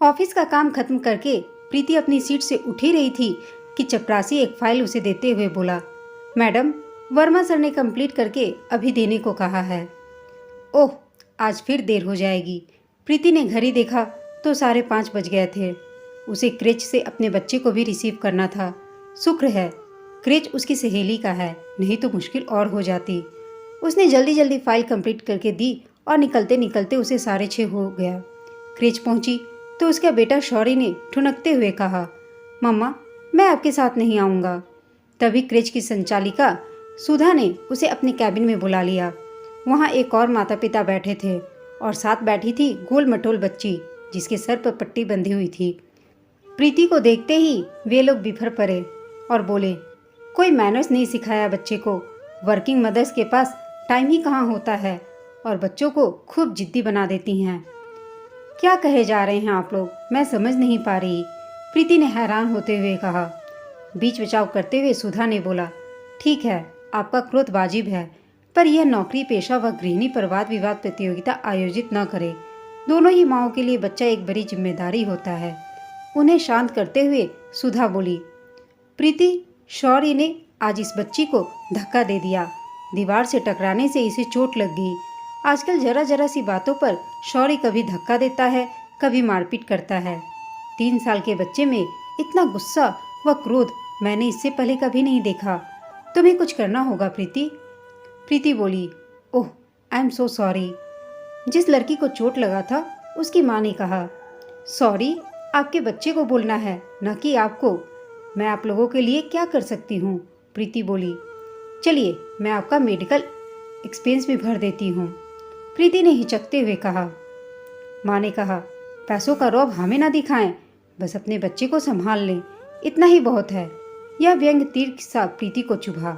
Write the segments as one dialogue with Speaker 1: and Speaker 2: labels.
Speaker 1: Office का काम खत्म करके प्रीति अपनी सीट से उठ ही रही थी कि चपरासी एक फाइल उसे देते हुए बोला, मैडम, वर्मा सर ने कंप्लीट करके अभी देने को कहा है। ओह, आज फिर देर हो जाएगी। प्रीति ने घड़ी देखा तो 5:30 बज गए थे। उसे क्रेच से अपने बच्चे को भी रिसीव करना था। शुक्र है क्रेच उसकी सहेली का है, नहीं तो मुश्किल और हो जाती। उसने जल्दी जल्दी फाइल कंप्लीट करके दी और निकलते निकलते उसे 6:30 हो गया। क्रेच पहुंची तो उसका बेटा शौर्य ने ठुनकते हुए कहा, मम्मा, मैं आपके साथ नहीं आऊँगा। तभी क्रेच की संचालिका सुधा ने उसे अपने कैबिन में बुला लिया। वहाँ एक और माता पिता बैठे थे और साथ बैठी थी गोल मटोल बच्ची जिसके सर पर पट्टी बंधी हुई थी। प्रीति को देखते ही वे लोग बिफर पड़े और बोले, कोई मैनर्स नहीं सिखाया बच्चे को। वर्किंग मदर्स के पास टाइम ही कहाँ होता है और बच्चों को खूब जिद्दी बना देती हैं। क्या कहे जा रहे हैं आप लोग, मैं समझ नहीं पा रही, प्रीति ने हैरान होते हुए कहा। बीच बचाव करते हुए सुधा ने बोला, ठीक है, आपका क्रोध वाजिब है, पर यह नौकरी पेशा व गृहिणी पर वाद विवाद प्रतियोगिता आयोजित न करे। दोनों ही माओं के लिए बच्चा एक बड़ी जिम्मेदारी होता है। उन्हें शांत करते हुए सुधा बोली, प्रीति, शौर्य ने आज इस बच्ची को धक्का दे दिया। दीवार से टकराने से इसे चोट लग गई। आजकल जरा जरा सी बातों पर शौर्य कभी धक्का देता है, कभी मारपीट करता है। 3 साल के बच्चे में इतना गुस्सा व क्रोध मैंने इससे पहले कभी नहीं देखा। तुम्हें कुछ करना होगा प्रीति। प्रीति बोली, ओह, आई एम सो सॉरी। जिस लड़की को चोट लगा था उसकी माँ ने कहा, सॉरी आपके बच्चे को बोलना है, न कि आपको। मैं आप लोगों के लिए क्या कर सकती हूँ। प्रीति बोली, चलिए मैं आपका मेडिकल एक्सपेंस भी भर देती हूँ। प्रीति ने हिचकते हुए कहा। माँ ने कहा, पैसों का रौब हमें ना दिखाएं, बस अपने बच्चे को संभाल लें, इतना ही बहुत है। यह व्यंग तीर सा प्रीति को चुभा।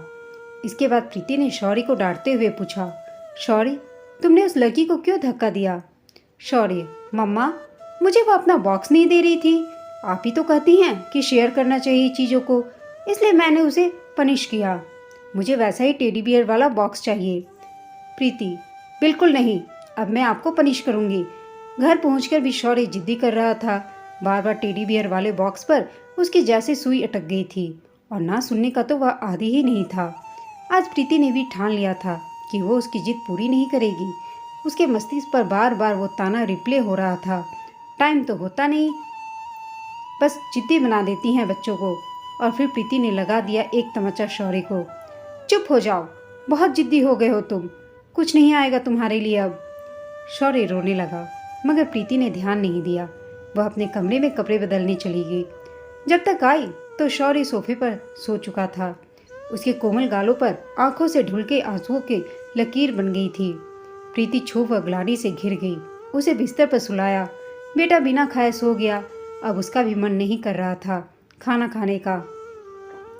Speaker 1: इसके बाद प्रीति ने शौर्य को डांटते हुए पूछा, शौर्य, तुमने उस लड़की को क्यों धक्का दिया। शौर्य, मम्मा, मुझे वो अपना बॉक्स नहीं दे रही थी। आप ही तो कहती हैं कि शेयर करना चाहिए चीज़ों को, इसलिए मैंने उसे पनिश किया। मुझे वैसा ही टेडी बियर वाला बॉक्स चाहिए। प्रीति, बिल्कुल नहीं, अब मैं आपको पनिश करूंगी। घर पहुंचकर भी शौर्य जिद्दी कर रहा था। बार बार टेडी बियर वाले बॉक्स पर उसकी जैसे सुई अटक गई थी और ना सुनने का तो वह आदी ही नहीं था। आज प्रीति ने भी ठान लिया था कि वो उसकी जिद पूरी नहीं करेगी। उसके मस्तिष्क पर बार बार वो ताना रिप्ले हो रहा था, टाइम तो होता नहीं, बस जिद्दी बना देती हैं बच्चों को। और फिर प्रीति ने लगा दिया एक तमाचा शौर्य को, चुप हो जाओ, बहुत जिद्दी हो गए हो तुम, कुछ नहीं आएगा तुम्हारे लिए अब। शौर्य रोने लगा, मगर प्रीति ने ध्यान नहीं दिया। वह अपने कमरे में कपड़े बदलने चली गई। जब तक आई तो शौर्य सोफे पर सो चुका था। उसके कोमल गालों पर आंखों से ढुलके आंसुओं की लकीर बन गई थी। प्रीति क्षोभ व ग्लानि से घिर गई। उसे बिस्तर पर सुलाया। बेटा बिना खाए सो गया। अब उसका भी मन नहीं कर रहा था खाना खाने का।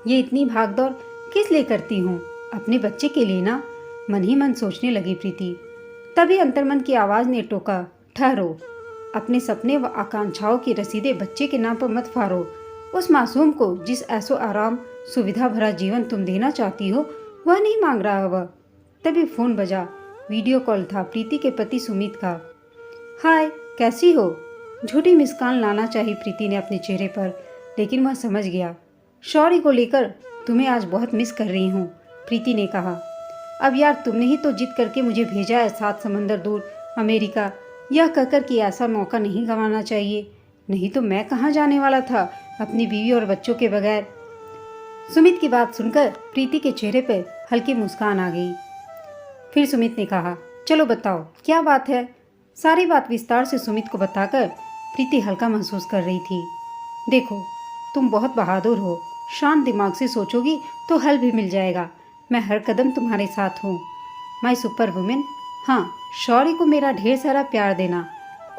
Speaker 1: ये इतनी भागदौड़ किस लिए करती हूँ, अपने बच्चे के लिए ना, मन ही मन सोचने लगी प्रीति। तभी अंतर्मन की आवाज़ ने टोका, ठहरो, अपने सपने व आकांक्षाओं की रसीदें बच्चे के नाम पर मत फाड़ो। उस मासूम को जिस ऐसो आराम सुविधा भरा जीवन तुम देना चाहती हो वह नहीं मांग रहा वह। तभी फोन बजा। वीडियो कॉल था प्रीति के पति सुमित का। हाय, कैसी हो। झूठी मुस्कान लाना चाहिए प्रीति ने अपने चेहरे पर, लेकिन वह समझ गया। शौर्य को लेकर तुम्हें आज बहुत मिस कर रही हूँ, प्रीति ने कहा। अब यार, तुमने ही तो जिद करके मुझे भेजा है 7 समंदर दूर अमेरिका, यह कहकर कि ऐसा मौका नहीं गंवाना चाहिए, नहीं तो मैं कहाँ जाने वाला था अपनी बीवी और बच्चों के बगैर। सुमित की बात सुनकर प्रीति के चेहरे पर हल्की मुस्कान आ गई। फिर सुमित ने कहा, चलो बताओ क्या बात है। सारी बात विस्तार से सुमित को बताकर प्रीति हल्का महसूस कर रही थी। देखो, तुम बहुत बहादुर हो, शांत दिमाग से सोचोगी तो हल भी मिल जाएगा। मैं हर कदम तुम्हारे साथ हूँ, माय सुपर वुमेन। हाँ, शौर्य को मेरा ढेर सारा प्यार देना।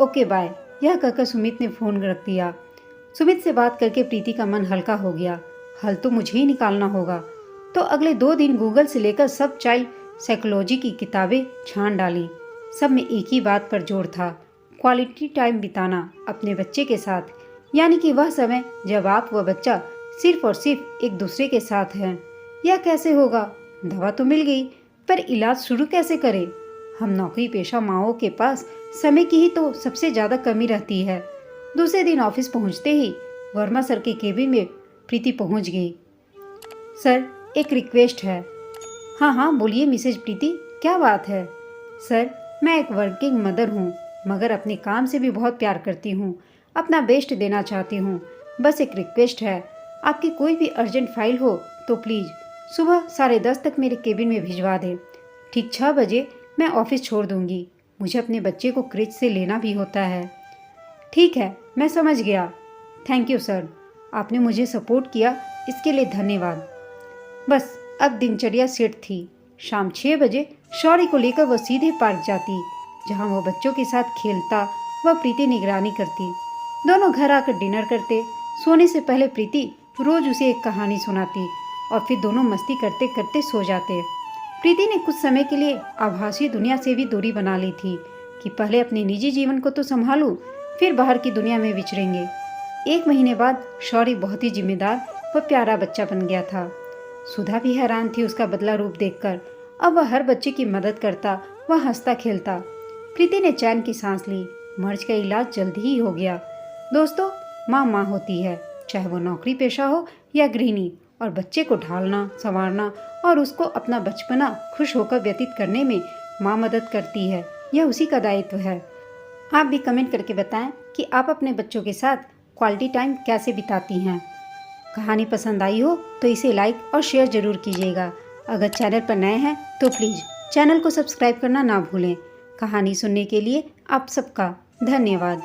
Speaker 1: Okay bye. यह कहकर सुमित ने फ़ोन रख दिया। सुमित से बात करके प्रीति का मन हल्का हो गया। हल तो मुझे ही निकालना होगा। तो अगले 2 दिन गूगल से लेकर सब चाइल्ड साइकोलॉजी की किताबें छान डाली। सब में एक ही बात पर जोर था, क्वालिटी टाइम बिताना अपने बच्चे के साथ, यानी कि वह समय जब आप व बच्चा सिर्फ और सिर्फ एक दूसरे के साथ हैं। यह कैसे होगा। दवा तो मिल गई, पर इलाज शुरू कैसे करें। हम नौकरी पेशा माओं के पास समय की ही तो सबसे ज़्यादा कमी रहती है। दूसरे दिन ऑफिस पहुंचते ही वर्मा सर के केबिन में प्रीति पहुंच गई। सर, एक रिक्वेस्ट है। हाँ हाँ बोलिए मिसेज प्रीति, क्या बात है? सर, मैं एक वर्किंग मदर हूँ, मगर अपने काम से भी बहुत प्यार करती हूँ, अपना बेस्ट देना चाहती हूँ। बस एक रिक्वेस्ट है, आपकी कोई भी अर्जेंट फाइल हो तो प्लीज़ सुबह 10:30 तक मेरे केबिन में भिजवा दें। ठीक 6 बजे मैं ऑफिस छोड़ दूँगी। मुझे अपने बच्चे को क्रेच से लेना भी होता है। ठीक है, मैं समझ गया। थैंक यू सर, आपने मुझे सपोर्ट किया, इसके लिए धन्यवाद। बस अब दिनचर्या सेट थी। शाम 6 बजे शौर्य को लेकर वह सीधे पार्क जाती, जहां वह बच्चों के साथ खेलता व प्रीति निगरानी करती। दोनों घर आकर डिनर करते। सोने से पहले प्रीति रोज उसे एक कहानी सुनाती और फिर दोनों मस्ती करते करते सो जाते। प्रीति ने कुछ समय के लिए आभासी दुनिया से भी दूरी बना ली थी कि पहले अपने निजी जीवन को तो संभालूं, फिर बाहर की दुनिया में विचरेंगे। 1 महीने बाद शौर्य बहुत ही जिम्मेदार व प्यारा बच्चा बन गया था। सुधा भी हैरान थी उसका बदला रूप देखकर। अब वह हर बच्चे की मदद करता, वह हंसता खेलता। प्रीति ने चैन की सांस ली। मर्ज का इलाज जल्दी ही हो गया। दोस्तों, माँ माँ होती है, चाहे वो नौकरी पेशा हो या गृहिणी, और बच्चे को ढालना, संवारना और उसको अपना बचपना खुश होकर व्यतीत करने में माँ मदद करती है। यह उसी का दायित्व है। आप भी कमेंट करके बताएं कि आप अपने बच्चों के साथ क्वालिटी टाइम कैसे बिताती हैं। कहानी पसंद आई हो तो इसे लाइक और शेयर जरूर कीजिएगा। अगर चैनल पर नए हैं तो प्लीज़ चैनल को सब्सक्राइब करना ना भूलें। कहानी सुनने के लिए आप सबका धन्यवाद।